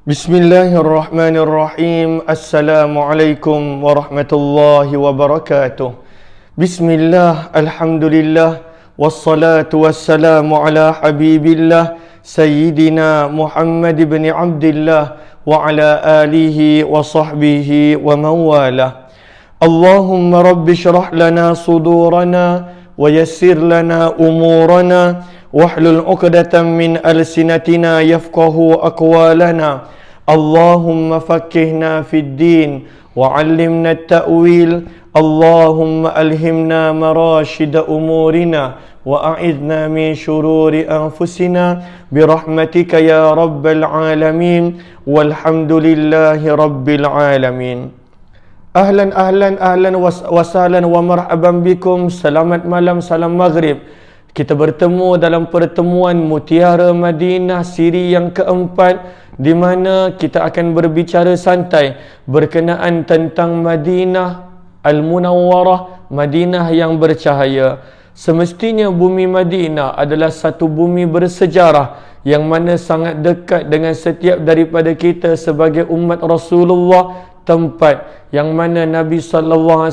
Bismillahirrahmanirrahim. Assalamualaikum warahmatullahi wabarakatuh. Bismillah, alhamdulillah, wassalatu wassalamu ala habibillah Sayyidina Muhammad ibn Abdillah wa ala alihi wa sahbihi wa mawalah. Allahumma rabbi syrah lana sudurana wa yassir lana umurana wahlul 'uqdatam min alsinatina yafqahu aqwalana. Allahumma faqqihna fid din wa 'allimna at-ta'wil. Allahumma alhimna marashida umurina wa a'idna min shururi anfusina birahmatika ya rabbal alamin walhamdulillahi rabbil alamin. Ahlan wasahlan wa marhaban bikum. Selamat malam, salam maghrib. Kita bertemu dalam pertemuan Mutiara Madinah siri yang keempat, di mana kita akan berbicara santai berkenaan tentang Madinah Al-Munawwarah, Madinah yang bercahaya. Semestinya bumi Madinah adalah satu bumi bersejarah yang mana sangat dekat dengan setiap daripada kita sebagai umat Rasulullah, tempat yang mana Nabi SAW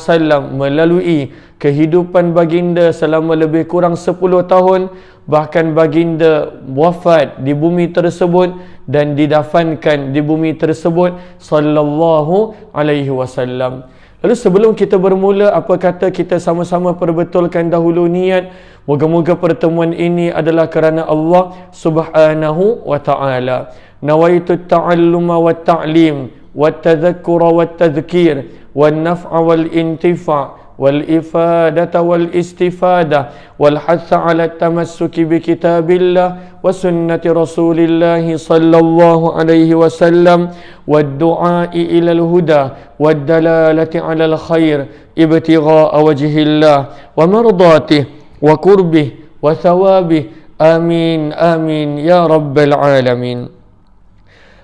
melalui kehidupan baginda selama lebih kurang 10 tahun, bahkan baginda wafat di bumi tersebut dan didafankan di bumi tersebut sallallahu alaihi wasallam. Lalu sebelum kita bermula, apa kata kita sama-sama perbetulkan dahulu niat. Moga-moga pertemuan ini adalah kerana Allah Subhanahu wa taala. Nawaitu ta'alluma wa ta'lim wa tadhakkura wa tadhkir wa naf'a wal intifa' wal ifadata wal istifada wal hatha ala tamassuki bi kitabillah wa sunnati rasulillah sallallahu alaihi wasallam wad du'a'i ila al huda wad dalalati ala al khair ibtigha'a wajhillah wa mardatihi wa qurbih wa thawabih. Amin amin ya rabbal alamin.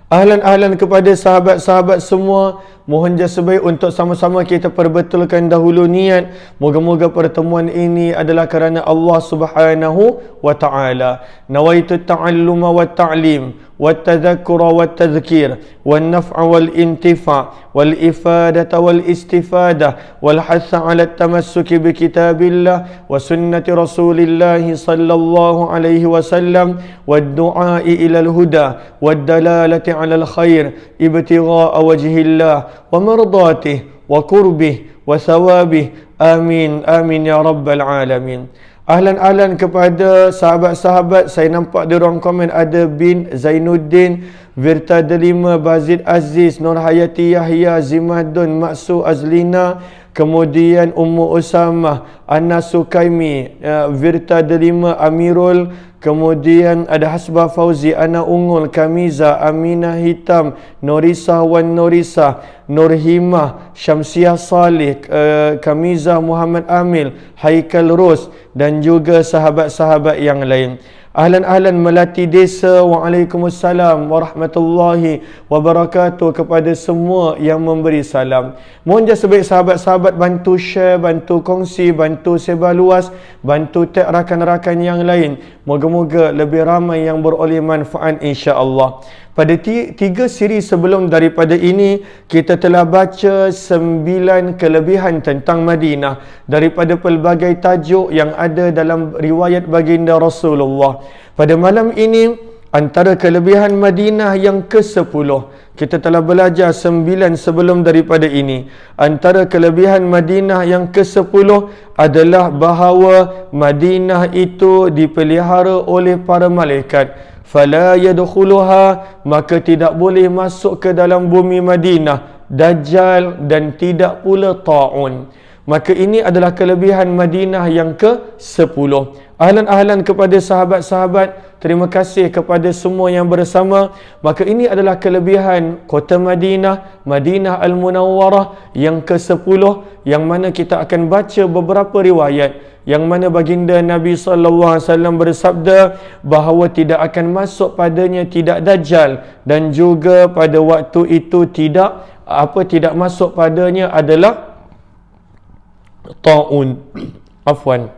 Ahlan kepada sahabat-sahabat semua. Mohon sebaik untuk sama-sama kita perbetulkan dahulu niat. Moga-moga pertemuan ini adalah kerana Allah Subhanahu wa taala. Nawaitu ta'alluma wa ta'lim wa tadhakkura wa tadhkir wa naf'a wal intifa' wal ifadata wal istifada wal hatha 'ala tamassuki bi kitabillah wa sunnati rasulillah sallallahu alaihi wasallam wad du'a'i ila al huda wad dalalati 'ala al khair ibtigha'a wajhillah wa mardatihi wa qurbih wa thawabih. Amin amin ya rabbal alamin. Ahlan kepada sahabat-sahabat. Saya nampak di ruang komen ada bin Zainuddin, Virta Delima, Bazid Aziz, Nur Hayati Yahya, Zimadun, Maksu Azlina, kemudian Ummu Usamah, Anna Sukaimi, Virta Delima, Amirul, kemudian ada Hasbah Fauzi, Ana Ungul, Kamiza, Aminah Hitam, Norisa Wan Norisa, Nurhimah, Syamsiah Salih, Kamiza Muhammad Amil, Haikal Ros dan juga sahabat-sahabat yang lain. Ahlan Melati Desa. Waalaikumsalam warahmatullahi wabarakatuh kepada semua yang memberi salam. Mohon sebaik sahabat-sahabat bantu share, bantu kongsi, bantu sebar luas, bantu tag rakan-rakan yang lain. Moga-moga lebih ramai yang beroleh manfaat insya-Allah. Pada 3 siri sebelum daripada ini, kita telah baca 9 kelebihan tentang Madinah daripada pelbagai tajuk yang ada dalam riwayat baginda Rasulullah. Pada malam ini, antara kelebihan Madinah yang ke-10, kita telah belajar 9 sebelum daripada ini. Antara kelebihan Madinah yang ke-10 adalah bahawa Madinah itu dipelihara oleh para malaikat. Fala yadkhuluha, maka tidak boleh masuk ke dalam bumi Madinah Dajjal dan tidak pula ta'un. Maka ini adalah kelebihan Madinah yang ke-10. Ahlan kepada sahabat-sahabat, terima kasih kepada semua yang bersama. Maka ini adalah kelebihan kota Madinah, Madinah Al-Munawwarah yang ke-10, yang mana kita akan baca beberapa riwayat yang mana baginda Nabi SAW bersabda bahawa tidak akan masuk padanya tidak Dajjal, dan juga pada waktu itu tidak masuk padanya adalah ta'un. Afwan.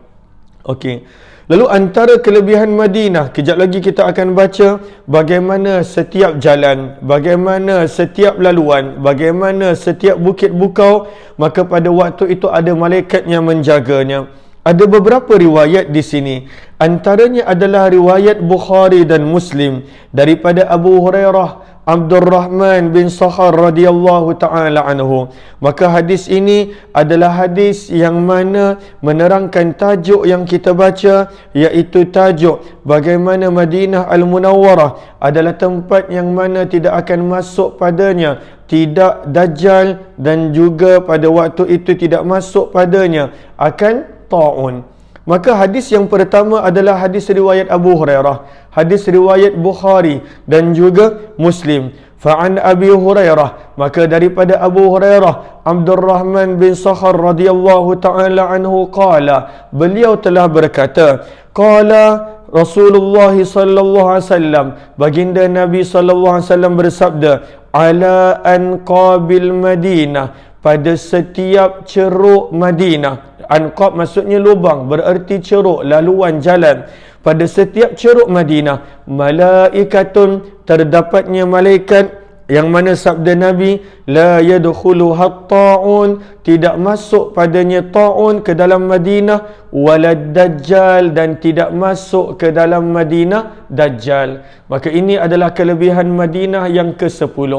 Okey. Lalu antara kelebihan Madinah, kejap lagi kita akan baca bagaimana setiap jalan, bagaimana setiap laluan, bagaimana setiap bukit bukau, maka pada waktu itu ada malaikat yang menjaganya. Ada beberapa riwayat di sini. Antaranya adalah riwayat Bukhari dan Muslim daripada Abu Hurairah Abdurrahman bin Sakhar radhiyallahu taala anhu. Maka hadis ini adalah hadis yang mana menerangkan tajuk yang kita baca, iaitu tajuk bagaimana Madinah Al-Munawwarah adalah tempat yang mana tidak akan masuk padanya tidak Dajjal, dan juga pada waktu itu tidak masuk padanya akan ta'un. Maka hadis yang pertama adalah hadis riwayat Abu Hurairah, hadis riwayat Bukhari dan juga Muslim. Fa'an Abi Hurairah, maka daripada Abu Hurairah Abdurrahman bin Sakhar radhiyallahu ta'ala anhu qala, beliau telah berkata, qala Rasulullah sallallahu alaihi wasallam, baginda Nabi sallallahu alaihi wasallam bersabda, ala anqabil Madinah, pada setiap ceruk Madinah. Anqab maksudnya lubang, bererti ceruk, laluan jalan. Pada setiap ceruk Madinah, malaikatun, terdapatnya malaikat, yang mana sabda Nabi, la yadkhuluha ta'un, tidak masuk padanya ta'un ke dalam Madinah, walad dajjal, dan tidak masuk ke dalam Madinah dajjal. Maka ini adalah kelebihan Madinah yang ke-10.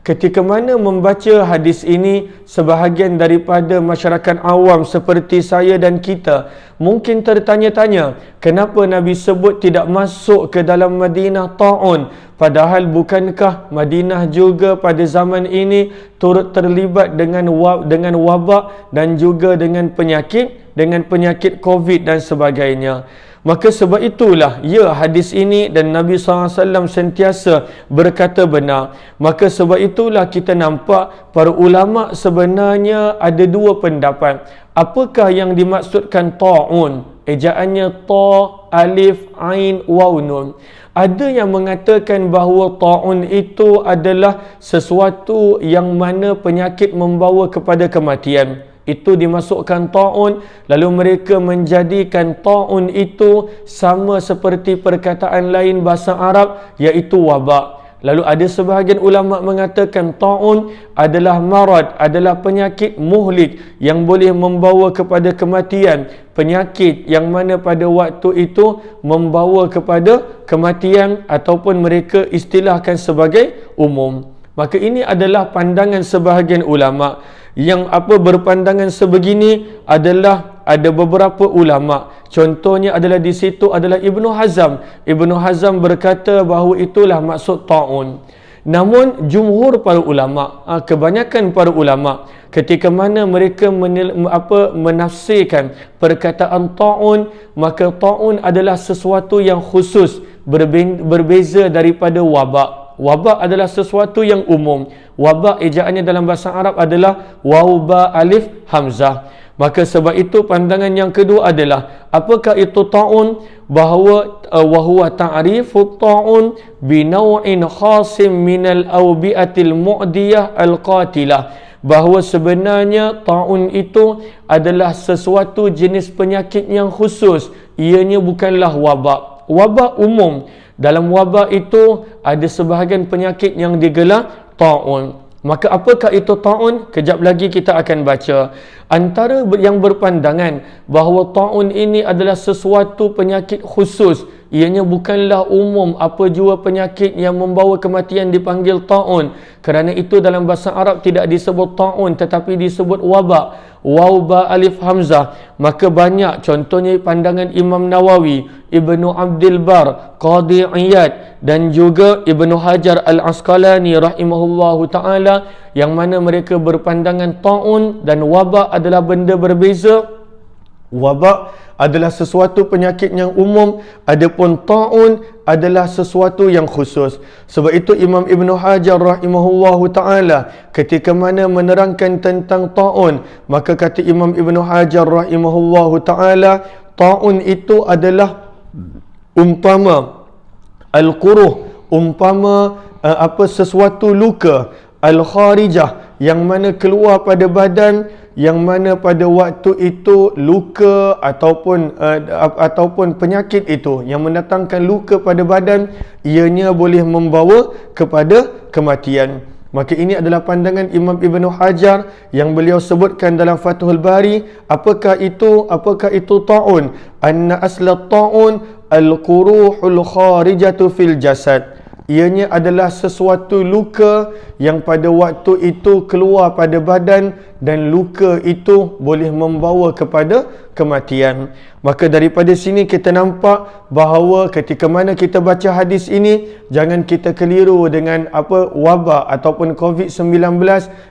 Ketika mana membaca hadis ini, sebahagian daripada masyarakat awam seperti saya dan kita mungkin tertanya-tanya, kenapa Nabi sebut tidak masuk ke dalam Madinah ta'un? Padahal bukankah Madinah juga pada zaman ini turut terlibat dengan wabak dan juga dengan penyakit COVID dan sebagainya. Maka sebab itulah, ya, hadis ini dan Nabi SAW sentiasa berkata benar. Maka sebab itulah kita nampak para ulama sebenarnya ada dua pendapat. Apakah yang dimaksudkan ta'un? Ejaannya ta, alif, ain, waw, nun. Ada yang mengatakan bahawa ta'un itu adalah sesuatu yang mana penyakit membawa kepada kematian. Itu dimasukkan ta'un, lalu mereka menjadikan ta'un itu sama seperti perkataan lain bahasa Arab, iaitu wabak. Lalu ada sebahagian ulama mengatakan ta'un adalah marad, adalah penyakit muhlik yang boleh membawa kepada kematian, penyakit yang mana pada waktu itu membawa kepada kematian ataupun mereka istilahkan sebagai umum. Maka ini adalah pandangan sebahagian ulama. Yang berpandangan sebegini adalah ada beberapa ulama. Contohnya adalah di situ adalah Ibnu Hazm. Ibnu Hazm berkata bahawa itulah maksud ta'un. Namun jumhur para ulama, kebanyakan para ulama, ketika mana mereka menafsirkan perkataan ta'un, maka ta'un adalah sesuatu yang khusus, berbeza daripada wabak. Wabak adalah sesuatu yang umum. Wabak ejaannya dalam bahasa Arab adalah waw ba alif hamzah. Maka sebab itu pandangan yang kedua adalah, apakah itu ta'un? Bahawa wahuwa ta'rifu ta'un binaw'in khasim minal awbi'atil mu'diyah al-qatilah. Bahawa sebenarnya ta'un itu adalah sesuatu jenis penyakit yang khusus. Ianya bukanlah wabak. Wabak umum. Dalam wabak itu ada sebahagian penyakit yang digelar ta'un. Maka apakah itu ta'un? Kejap lagi kita akan baca. Antara yang berpandangan bahawa ta'un ini adalah sesuatu penyakit khusus, ianya bukanlah umum, apa jua penyakit yang membawa kematian dipanggil ta'un. Kerana itu dalam bahasa Arab tidak disebut ta'un tetapi disebut wabak. Waw ba alif hamzah. Maka banyak, contohnya pandangan Imam Nawawi, Ibnu Abdul Bar, Qadhi Iyad dan juga Ibnu Hajar Al-Asqalani rahimahullahu ta'ala, yang mana mereka berpandangan ta'un dan wabak adalah benda berbeza. Wabak adalah sesuatu penyakit yang umum, adapun ta'un adalah sesuatu yang khusus. Sebab itu Imam Ibnu Hajar rahimahullahu ta'ala ketika mana menerangkan tentang ta'un, maka kata Imam Ibnu Hajar rahimahullahu ta'ala, ta'un itu adalah umpama al-quruh, umpama sesuatu luka, al-kharijah, yang mana keluar pada badan, yang mana pada waktu itu luka ataupun penyakit itu yang mendatangkan luka pada badan, ianya boleh membawa kepada kematian. Maka ini adalah pandangan Imam Ibn Hajar yang beliau sebutkan dalam Fathul Bari. Apakah itu ta'un? Anna asla ta'un al-quruhul kharijatu fil jasad. Ianya adalah sesuatu luka yang pada waktu itu keluar pada badan, dan luka itu boleh membawa kepada kematian. Maka daripada sini kita nampak bahawa ketika mana kita baca hadis ini, jangan kita keliru dengan wabak ataupun COVID-19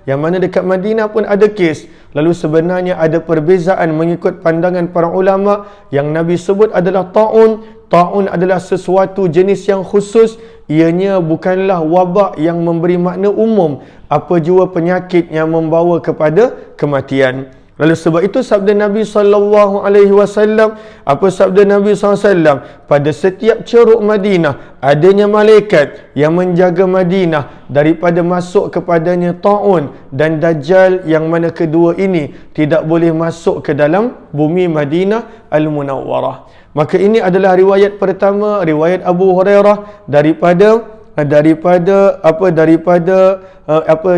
yang mana dekat Madinah pun ada kes. Lalu sebenarnya ada perbezaan mengikut pandangan para ulama. Yang Nabi sebut adalah ta'un. Ta'un adalah sesuatu jenis yang khusus. Ianya bukanlah wabak yang memberi makna umum, apa jua penyakit yang membawa kepada kematian. Lalu sebab itu sabda Nabi SAW, apa sabda Nabi SAW? Pada setiap ceruk Madinah adanya malaikat yang menjaga Madinah daripada masuk kepadanya ta'un dan dajjal, yang mana kedua ini tidak boleh masuk ke dalam bumi Madinah Al-Munawwarah. Maka ini adalah riwayat pertama, riwayat Abu Hurairah daripada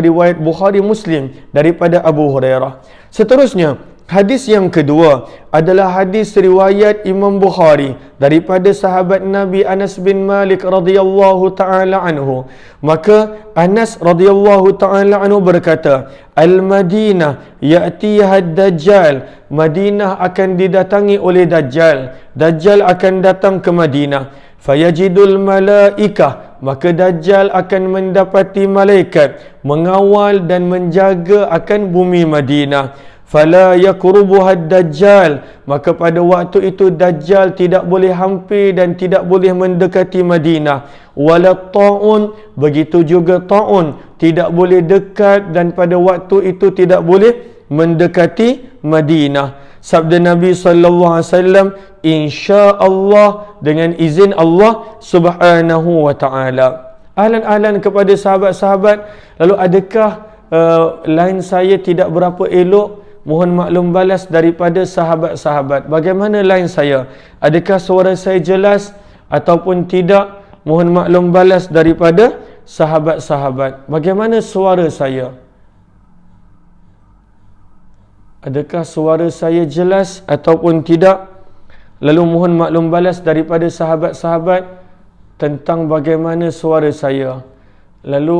riwayat Bukhari Muslim daripada Abu Hurairah. Seterusnya, hadis yang kedua adalah hadis riwayat Imam Bukhari daripada sahabat Nabi Anas bin Malik radhiyallahu taala anhu. Maka Anas radhiyallahu taala anhu berkata, Al-Madinah ya'tiha ad-Dajjal. Madinah akan didatangi oleh Dajjal. Dajjal akan datang ke Madinah. Fayajidul malaikah. Maka Dajjal akan mendapati malaikat mengawal dan menjaga akan bumi Madinah. Fala yakrubuha ad-Dajjal. Maka pada waktu itu Dajjal tidak boleh hampir dan tidak boleh mendekati Madinah. Wala ta'un. Begitu juga ta'un tidak boleh dekat, dan pada waktu itu tidak boleh mendekati Madinah. Sabda Nabi SAW, insya-Allah, dengan izin Allah Subhanahu wa taala. Ahlan-ahlan kepada sahabat-sahabat, lalu adakah line saya tidak berapa elok? Mohon maklum balas daripada sahabat-sahabat. Bagaimana line saya? Adakah suara saya jelas ataupun tidak? Mohon maklum balas daripada sahabat-sahabat. Bagaimana suara saya? Adakah suara saya jelas ataupun tidak? Lalu mohon maklum balas daripada sahabat-sahabat tentang bagaimana suara saya. Lalu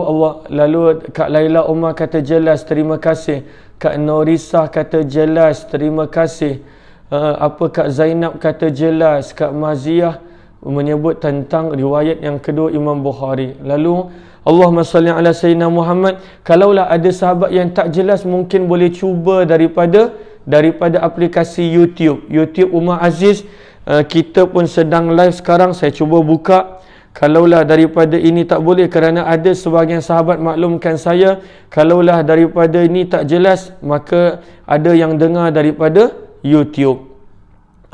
Kak Laila Umar kata jelas, terima kasih. Kak Norisah kata jelas, terima kasih. Kak Zainab kata jelas. Kak Maziah menyebut tentang riwayat yang kedua Imam Bukhari. Lalu Allahumma salli ala Sayyidina Muhammad. Kalaulah ada sahabat yang tak jelas, mungkin boleh cuba daripada aplikasi YouTube Umar Aziz. Kita pun sedang live sekarang, saya cuba buka. Kalaulah daripada ini tak boleh, kerana ada sebahagian sahabat maklumkan saya, kalaulah daripada ini tak jelas, maka ada yang dengar daripada YouTube.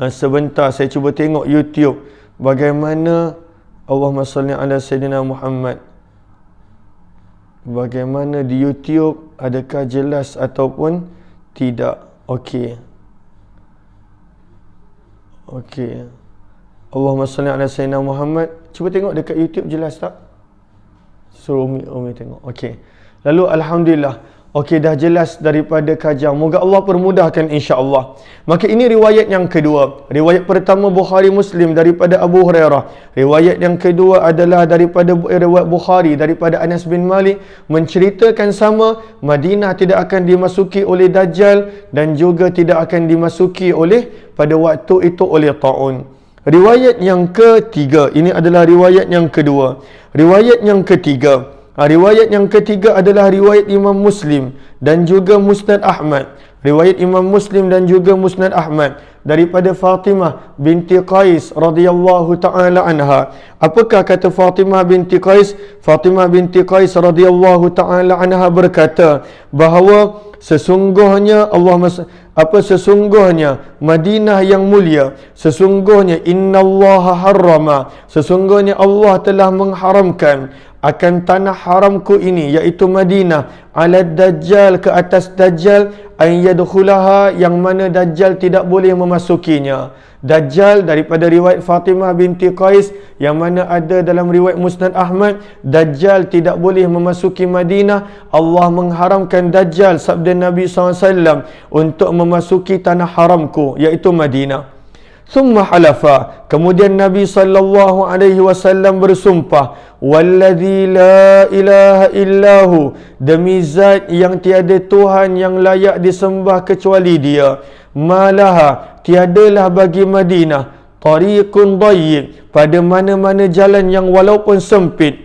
Sebentar saya cuba tengok YouTube bagaimana. Allahumma salli ala Sayyidina Muhammad. Bagaimana di YouTube, adakah jelas ataupun tidak? Okey. Allahumma salli ala Sayyidina Muhammad. Cuba tengok dekat YouTube jelas tak? Suruh Umi tengok. Okey. Lalu alhamdulillah. Okey, dah jelas daripada kajian. Moga Allah permudahkan insya-Allah. Maka ini riwayat yang kedua. Riwayat pertama Bukhari Muslim daripada Abu Hurairah. Riwayat yang kedua adalah daripada riwayat Bukhari daripada Anas bin Malik, menceritakan sama, Madinah tidak akan dimasuki oleh Dajjal dan juga tidak akan dimasuki oleh pada waktu itu oleh ta'un. Riwayat yang ketiga, ini adalah riwayat yang kedua. Riwayat yang ketiga, riwayat yang ketiga adalah riwayat Imam Muslim dan juga Musnad Ahmad. Riwayat Imam Muslim dan juga Musnad Ahmad daripada Fatimah binti Qais radhiyallahu taala anha. Apakah kata Fatimah binti Qais? Fatimah binti Qais radhiyallahu taala anha berkata bahawa sesungguhnya sesungguhnya Madinah yang mulia, sesungguhnya innallaha harrama, sesungguhnya Allah telah mengharamkan akan tanah haramku ini, iaitu Madinah, ala Dajjal, ke atas Dajjal, an yadkhulaha, yang mana Dajjal tidak boleh memasukinya. Dajjal daripada riwayat Fatimah binti Qais, yang mana ada dalam riwayat Musnad Ahmad, Dajjal tidak boleh memasuki Madinah. Allah mengharamkan Dajjal, sabda Nabi SAW, untuk memasuki tanah haramku, iaitu Madinah. Thumma halafa, kemudian Nabi SAW bersumpah, walladzi la ilaha illahu, demi zat yang tiada Tuhan yang layak disembah kecuali Dia, malaha, tiadalah bagi Madinah, tariqun dayyiq, pada mana-mana jalan yang walaupun sempit,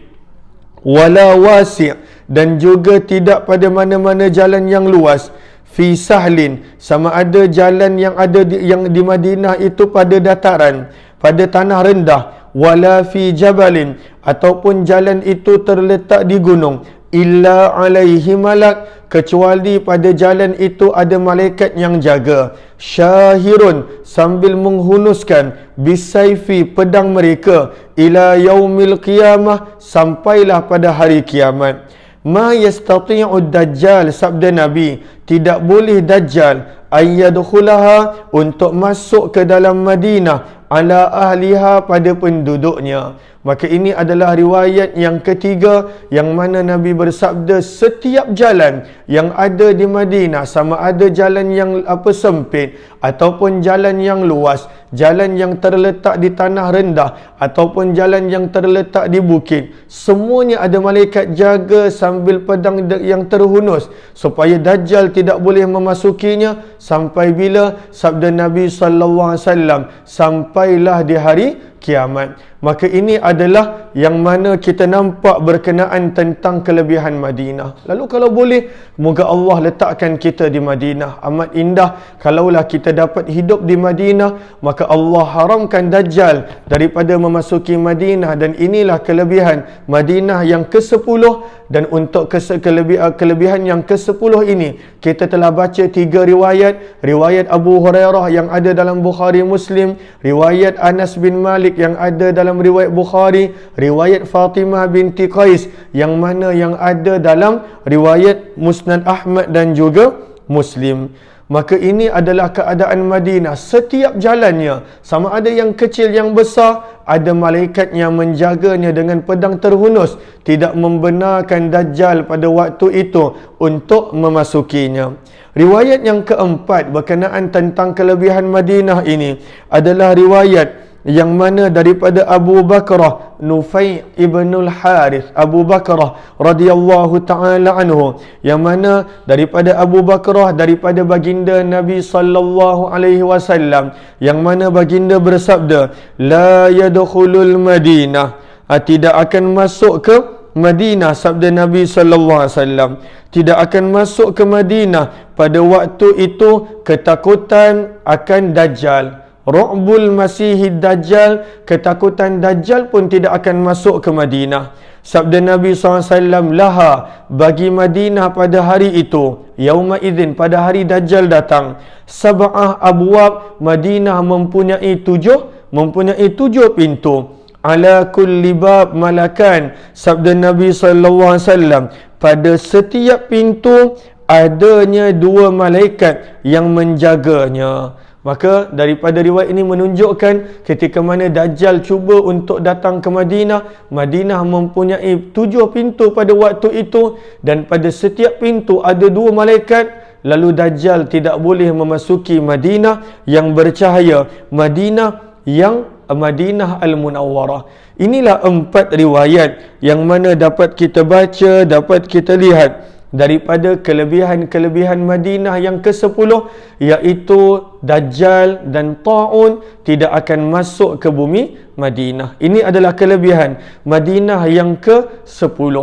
wala wasi', dan juga tidak pada mana-mana jalan yang luas, fi sahlin, sama ada jalan yang ada yang di Madinah itu pada dataran, pada tanah rendah, wala fi jabalin, ataupun jalan itu terletak di gunung, illa alaihi malak, kecuali pada jalan itu ada malaikat yang jaga, syahirun, sambil menghunuskan, bisayfi, pedang mereka, ila yaumil qiyamah, sampailah pada hari kiamat. Ma yastati'u Dajjal, sabda Nabi, tidak boleh Dajjal ayyadkhulaha, untuk masuk ke dalam Madinah, ala ahliha, pada penduduknya. Maka ini adalah riwayat yang ketiga, yang mana Nabi bersabda, setiap jalan yang ada di Madinah, sama ada jalan yang sempit ataupun jalan yang luas, jalan yang terletak di tanah rendah ataupun jalan yang terletak di bukit, semuanya ada malaikat jaga sambil pedang yang terhunus, supaya Dajjal tidak boleh memasukinya. Sampai bila? Sabda Nabi SAW, sampailah di hari kiamat. Maka ini adalah yang mana kita nampak berkenaan tentang kelebihan Madinah. Lalu kalau boleh, moga Allah letakkan kita di Madinah. Amat indah kalaulah kita dapat hidup di Madinah. Maka Allah haramkan Dajjal daripada memasuki Madinah. Dan inilah kelebihan Madinah yang ke-10. Dan untuk kelebihan yang ke-10 ini, kita telah baca 3 riwayat. Riwayat Abu Hurairah yang ada dalam Bukhari Muslim, riwayat Anas bin Malik yang ada dalam riwayat Bukhari, riwayat Fatimah binti Qais yang mana yang ada dalam riwayat Musnad Ahmad dan juga Muslim. Maka ini adalah keadaan Madinah. Setiap jalannya, sama ada yang kecil yang besar, ada malaikat yang menjaganya dengan pedang terhunus, tidak membenarkan Dajjal pada waktu itu untuk memasukinya. Riwayat yang keempat berkenaan tentang kelebihan Madinah ini adalah riwayat yang mana daripada Abu Bakrah Nufai ibnul Harith, Abu Bakrah radhiyallahu ta'ala anhu, yang mana daripada Abu Bakrah, daripada baginda Nabi sallallahu alaihi wasallam, yang mana baginda bersabda, la yadkhulul Madinah, tidak akan masuk ke Madinah, sabda Nabi sallallahu alaihi wasallam, tidak akan masuk ke Madinah pada waktu itu ketakutan akan Dajjal. Ru'bul Masihid Dajjal, ketakutan Dajjal pun tidak akan masuk ke Madinah. Sabda Nabi SAW, laha, bagi Madinah pada hari itu, yauma idzin, pada hari Dajjal datang, sab'ah abwab, Madinah mempunyai 7 pintu. Ala kulli bab malakan, sabda Nabi SAW, pada setiap pintu adanya 2 malaikat yang menjaganya. Maka daripada riwayat ini menunjukkan ketika mana Dajjal cuba untuk datang ke Madinah, Madinah mempunyai 7 pintu pada waktu itu, dan pada setiap pintu ada 2 malaikat. Lalu Dajjal tidak boleh memasuki Madinah yang bercahaya, Madinah yang Madinah Al-Munawwarah. Inilah 4 riwayat yang mana dapat kita baca, dapat kita lihat daripada kelebihan-kelebihan Madinah yang ke-10, iaitu Dajjal dan Ta'un tidak akan masuk ke bumi Madinah. Ini adalah kelebihan Madinah yang ke-10.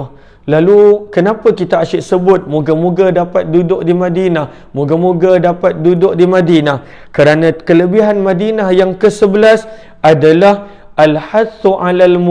Lalu kenapa kita asyik sebut moga-moga dapat duduk di Madinah, moga-moga dapat duduk di Madinah? Kerana kelebihan Madinah yang ke-11 adalah al-hathu 'alal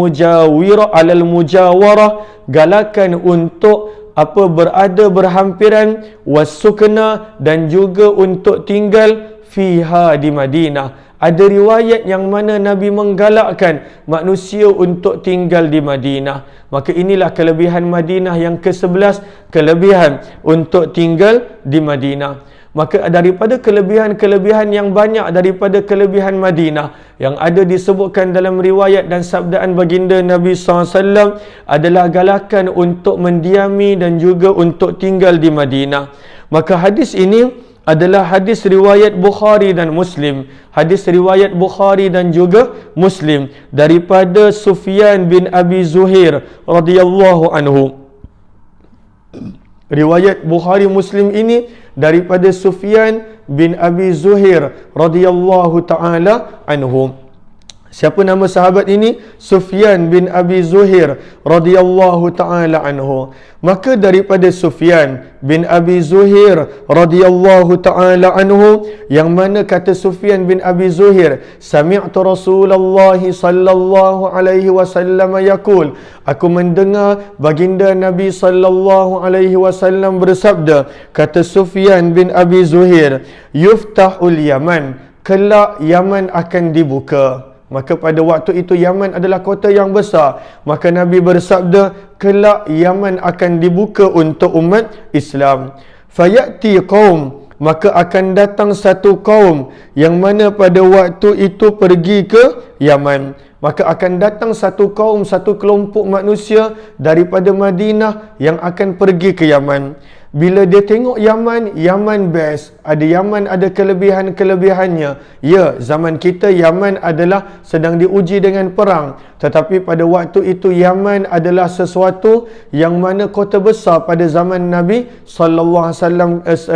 mujawarah, galakan untuk berada berhampiran, wasukna, dan juga untuk tinggal fiha, di Madinah. ada riwayat yang mana Nabi menggalakkan manusia untuk tinggal di Madinah. Maka inilah kelebihan Madinah yang ke-11, kelebihan untuk tinggal di Madinah. Maka daripada kelebihan-kelebihan yang banyak daripada kelebihan Madinah yang ada disebutkan dalam riwayat dan sabdaan baginda Nabi SAW adalah galakan untuk mendiami dan juga untuk tinggal di Madinah. Maka hadis ini adalah hadis riwayat Bukhari dan Muslim. Hadis riwayat Bukhari dan juga Muslim daripada Sufyan bin Abi Zuhair radhiyallahu anhu. Riwayat Bukhari Muslim ini daripada Sufyan bin Abi Zuhair radhiyallahu taala anhu. Siapa nama sahabat ini? Sufyan bin Abi Zuhair radhiyallahu taala anhu. Maka daripada Sufyan bin Abi Zuhair radhiyallahu taala anhu, yang mana kata Sufyan bin Abi Zuhair, sami'tu Rasulullah sallallahu alaihi wasallam yaqul, aku mendengar baginda Nabi sallallahu alaihi wasallam bersabda. Kata Sufyan bin Abi Zuhair, yuftahul Yaman, kelak Yaman akan dibuka. Maka pada waktu itu Yaman adalah kota yang besar. Maka Nabi bersabda, kelak Yaman akan dibuka untuk umat Islam. Fayati qaum, maka akan datang satu kaum yang mana pada waktu itu pergi ke Yaman. Maka akan datang satu kaum, satu kelompok manusia daripada Madinah yang akan pergi ke Yaman. Bila dia tengok Yaman, Yaman best. Yaman ada kelebihan-kelebihannya. Ya, zaman kita Yaman adalah sedang diuji dengan perang. Tetapi pada waktu itu Yaman adalah sesuatu yang mana kota besar pada zaman Nabi sallallahu alaihi wasallam,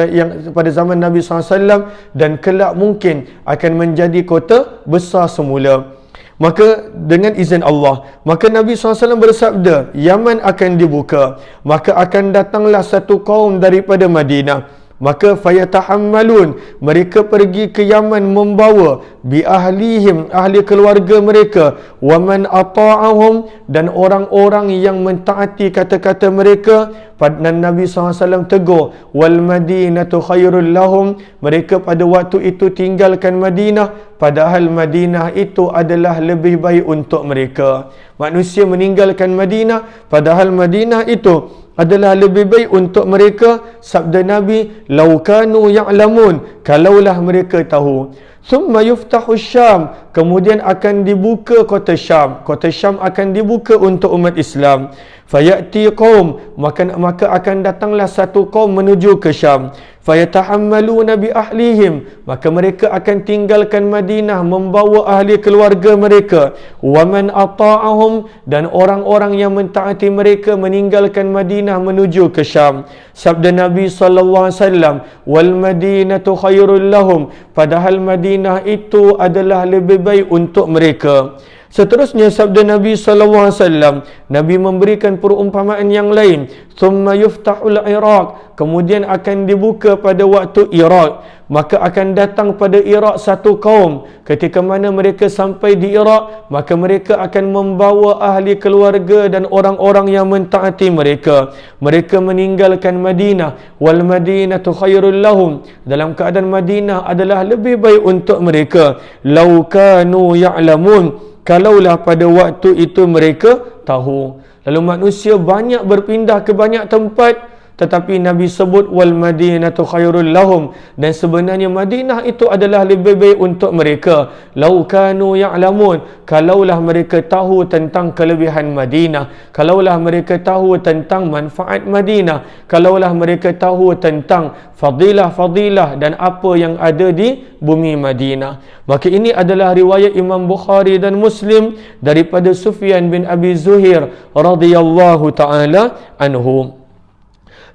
yang pada zaman Nabi sallallahu alaihi wasallam, dan kelak mungkin akan menjadi kota besar semula. Maka dengan izin Allah, maka Nabi SAW bersabda, Yaman akan dibuka. Maka akan datanglah satu kaum daripada Madinah. Maka fayatahammalun, mereka pergi ke Yaman membawa bi ahlihim, ahli keluarga mereka, wa man ata'ahum, dan orang-orang yang mentaati kata-kata mereka. Dan Nabi SAW tegur, wal madinatu khairul lahum, mereka pada waktu itu tinggalkan Madinah, padahal Madinah itu adalah lebih baik untuk mereka. Manusia meninggalkan Madinah, padahal Madinah itu adalah lebih baik untuk mereka. Sabda Nabi, lau kanu ya'lamun, kalaulah mereka tahu. Thumma yuftahu Syam, kemudian akan dibuka kota Syam. Kota Syam akan dibuka untuk umat Islam. Fayati qaum, maka akan datanglah satu kaum menuju ke Syam. Fayatahammaluna bi ahlihim, maka mereka akan tinggalkan Madinah membawa ahli keluarga mereka. Wa man ata'ahum, dan orang-orang yang mentaati mereka meninggalkan Madinah menuju ke Syam. Sabda Nabi sallallahu alaihi wasallam, wal madinatu khairul lahum, padahal Madinah itu adalah lebih baik untuk mereka. Seterusnya sabda Nabi SAW, Nabi memberikan perumpamaan yang lain. Thumma yuftahul Iraq, kemudian akan dibuka pada waktu Iraq. Maka akan datang pada Iraq satu kaum. Ketika mana mereka sampai di Iraq, maka mereka akan membawa ahli keluarga dan orang-orang yang mentaati mereka. Mereka meninggalkan Madinah. Wal madinatu khairul lahum, dalam keadaan Madinah adalah lebih baik untuk mereka. Lau kanu ya'lamun, kalaulah pada waktu itu mereka tahu. Lalu manusia banyak berpindah ke banyak tempat, tetapi Nabi sebut wal madinatu khairul lahum, dan sebenarnya Madinah itu adalah lebih baik untuk mereka. Lau kanu ya'lamun, kalaulah mereka tahu tentang kelebihan Madinah, kalaulah mereka tahu tentang manfaat Madinah, kalaulah mereka tahu tentang fadilah-fadilah dan apa yang ada di bumi Madinah. Maka ini adalah riwayat Imam Bukhari dan Muslim daripada Sufyan bin Abi Zuhair radhiyallahu taala anhu.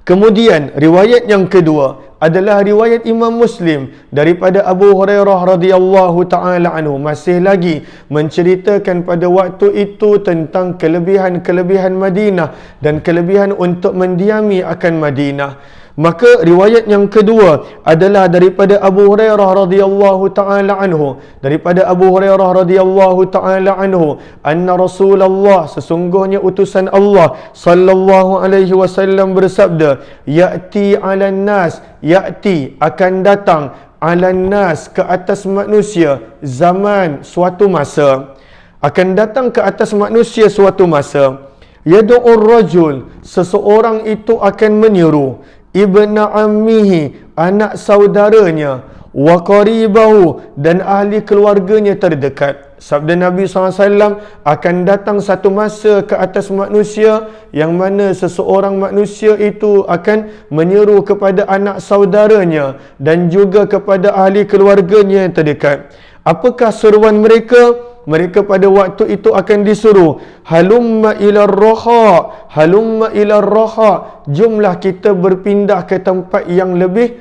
Kemudian riwayat yang kedua adalah riwayat Imam Muslim daripada Abu Hurairah radhiyallahu taala anhu, masih lagi menceritakan pada waktu itu tentang kelebihan-kelebihan Madinah dan kelebihan untuk mendiami akan Madinah. Maka riwayat yang kedua adalah daripada Abu Hurairah radhiyallahu taala anhu, daripada Abu Hurairah radhiyallahu taala anhu, anna Rasulullah, sesungguhnya utusan Allah sallallahu alaihi wasallam bersabda, ya'ti 'alan nas, ya'ti akan datang, 'alan nas, ke atas manusia, zaman, suatu masa. Akan datang ke atas manusia suatu masa, yad'ur rajul, seseorang itu akan menyeru ibna ammihi, anak saudaranya, wa qaribahu, dan ahli keluarganya terdekat. Sabda Nabi SAW, akan datang satu masa ke atas manusia yang mana seseorang manusia itu akan menyeru kepada anak saudaranya dan juga kepada ahli keluarganya yang terdekat. Apakah seruan mereka? Mereka pada waktu itu akan disuruh, halumma ila raha, halumma ila raha, jumlah kita berpindah ke tempat yang lebih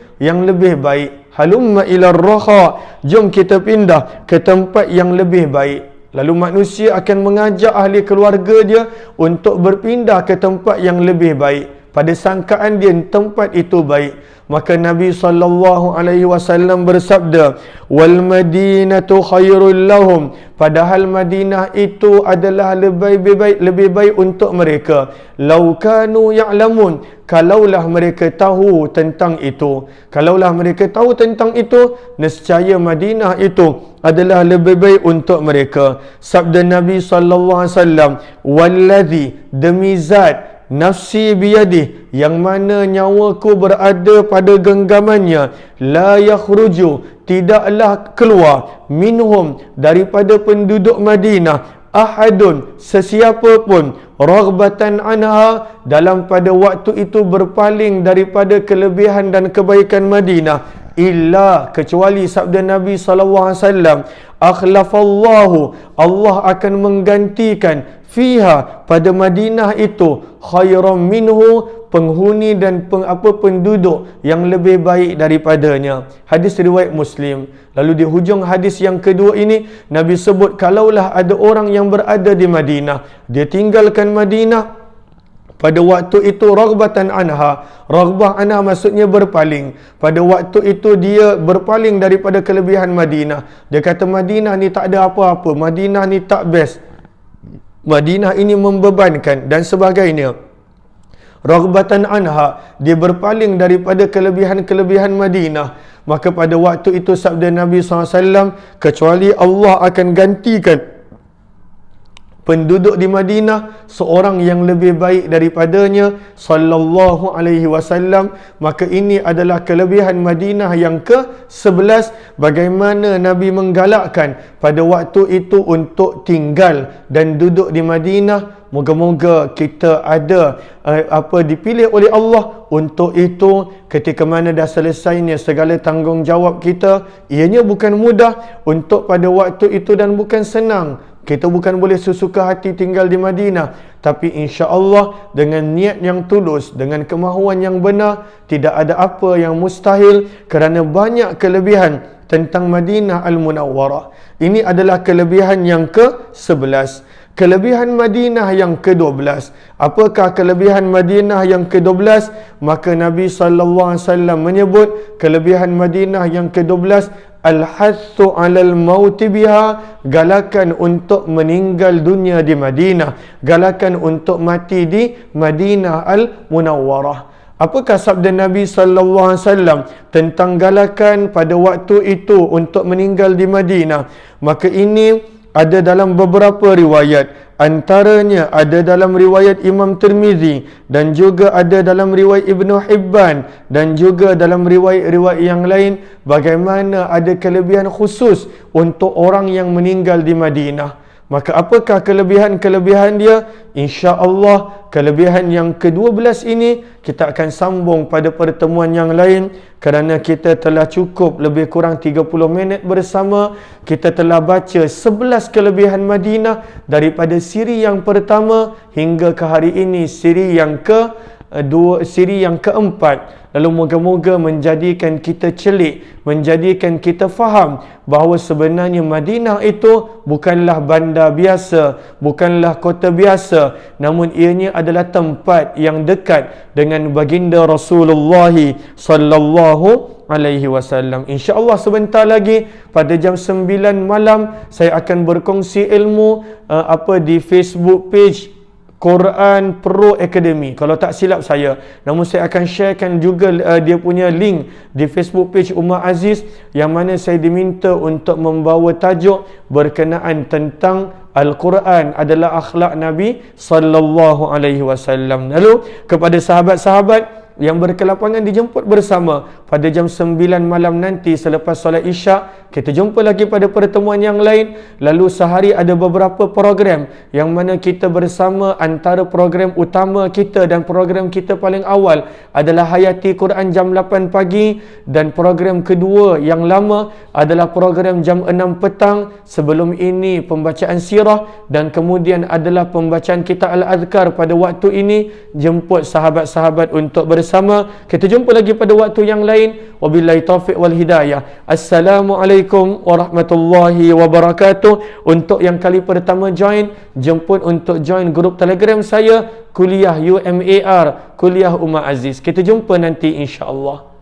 baik. Halumma ila raha, jom kita pindah ke tempat yang lebih baik. Lalu manusia akan mengajak ahli keluarga dia untuk berpindah ke tempat yang lebih baik. Pada sangkaan dia tempat itu baik. Maka Nabi SAW bersabda, wal madinatu khairul lahum, padahal Madinah itu adalah lebih baik untuk mereka. Lau kanu ya'lamun, kalaulah mereka tahu tentang itu. Kalaulah mereka tahu tentang itu, nescaya Madinah itu adalah lebih baik untuk mereka. Sabda Nabi SAW, wallazi, demi zat nafsi biyadih, yang mana nyawaku berada pada genggamannya, la yakhruju, tidaklah keluar, minhum, daripada penduduk Madinah, ahadun, sesiapa pun, raghbatan anha, dalam pada waktu itu berpaling daripada kelebihan dan kebaikan Madinah, illa, kecuali sabda Nabi SAW, akhlafallahu, Allah akan menggantikan, fiha, pada Madinah itu, khairan minhu, penghuni dan penduduk yang lebih baik daripadanya. Hadis riwayat Muslim. Lalu di hujung hadis yang kedua ini, Nabi sebut, kalaulah ada orang yang berada di Madinah, dia tinggalkan Madinah pada waktu itu, raghbatan anha, raghbah anha maksudnya berpaling. Pada waktu itu dia berpaling daripada kelebihan Madinah. Dia kata Madinah ni tak ada apa-apa, Madinah ni tak best, Madinah ini membebankan dan sebagainya. Raghbatan anha, dia berpaling daripada kelebihan-kelebihan Madinah. Maka pada waktu itu sabda Nabi SAW, kecuali Allah akan gantikan penduduk di Madinah seorang yang lebih baik daripadanya sallallahu alaihi wasallam. Maka ini adalah kelebihan Madinah yang ke-11, bagaimana Nabi menggalakkan pada waktu itu untuk tinggal dan duduk di Madinah. Moga-moga kita ada dipilih oleh Allah untuk itu. Ketika mana dah selesainya segala tanggungjawab kita, ianya bukan mudah untuk pada waktu itu dan bukan senang. Kita bukan boleh sesuka hati tinggal di Madinah, tapi insya-Allah dengan niat yang tulus, dengan kemahuan yang benar, tidak ada apa yang mustahil, kerana banyak kelebihan tentang Madinah Al-Munawwarah. Ini adalah kelebihan yang ke-11. Kelebihan Madinah yang ke-12. Apakah kelebihan Madinah yang ke-12? Maka Nabi SAW menyebut kelebihan Madinah yang ke-12, al-hathu alal mauti biha, galakan untuk meninggal dunia di Madinah, galakan untuk mati di Madinah Al-Munawwarah. Apakah sabda Nabi SAW tentang galakan pada waktu itu untuk meninggal di Madinah? Maka ini ada dalam beberapa riwayat. Antaranya ada dalam riwayat Imam Tirmizi, dan juga ada dalam riwayat Ibnu Hibban, dan juga dalam riwayat-riwayat yang lain, bagaimana ada kelebihan khusus untuk orang yang meninggal di Madinah. Maka apakah kelebihan-kelebihan dia? Insya-Allah kelebihan yang ke-12 ini kita akan sambung pada pertemuan yang lain, kerana kita telah cukup lebih kurang 30 minit bersama. Kita telah baca 11 kelebihan Madinah daripada siri yang pertama hingga ke hari ini siri yang keempat. Lalu moga-moga menjadikan kita celik, menjadikan kita faham bahawa sebenarnya Madinah itu bukanlah bandar biasa, bukanlah kota biasa, namun ianya adalah tempat yang dekat dengan baginda Rasulullah sallallahu alaihi wasallam. Insya-Allah sebentar lagi pada jam 9 malam saya akan berkongsi ilmu di Facebook page Quran Pro Academy, kalau tak silap saya. Namun saya akan sharekan juga dia punya link di Facebook page Umar Aziz, yang mana saya diminta untuk membawa tajuk berkenaan tentang Al-Quran adalah akhlak Nabi sallallahu alaihi wasallam. Lalu kepada sahabat-sahabat yang berkelapangan dijemput bersama pada jam 9 malam nanti selepas solat Isyak. Kita jumpa lagi pada pertemuan yang lain. Lalu sehari ada beberapa program yang mana kita bersama. Antara program utama kita dan program kita paling awal adalah Hayati Quran jam 8 pagi, dan program kedua yang lama adalah program jam 6 petang. Sebelum ini pembacaan sirah, dan kemudian adalah pembacaan kitab Al-Adhkar pada waktu ini. Jemput sahabat-sahabat untuk bersama. Kita jumpa lagi pada waktu yang lain. Wabillahi taufiq wal hidayah. Assalamualaikum warahmatullahi wabarakatuh. Untuk yang kali pertama join, jemput untuk join grup Telegram saya, Kuliah UMAR, Kuliah Umar Aziz. Kita jumpa nanti insya-Allah.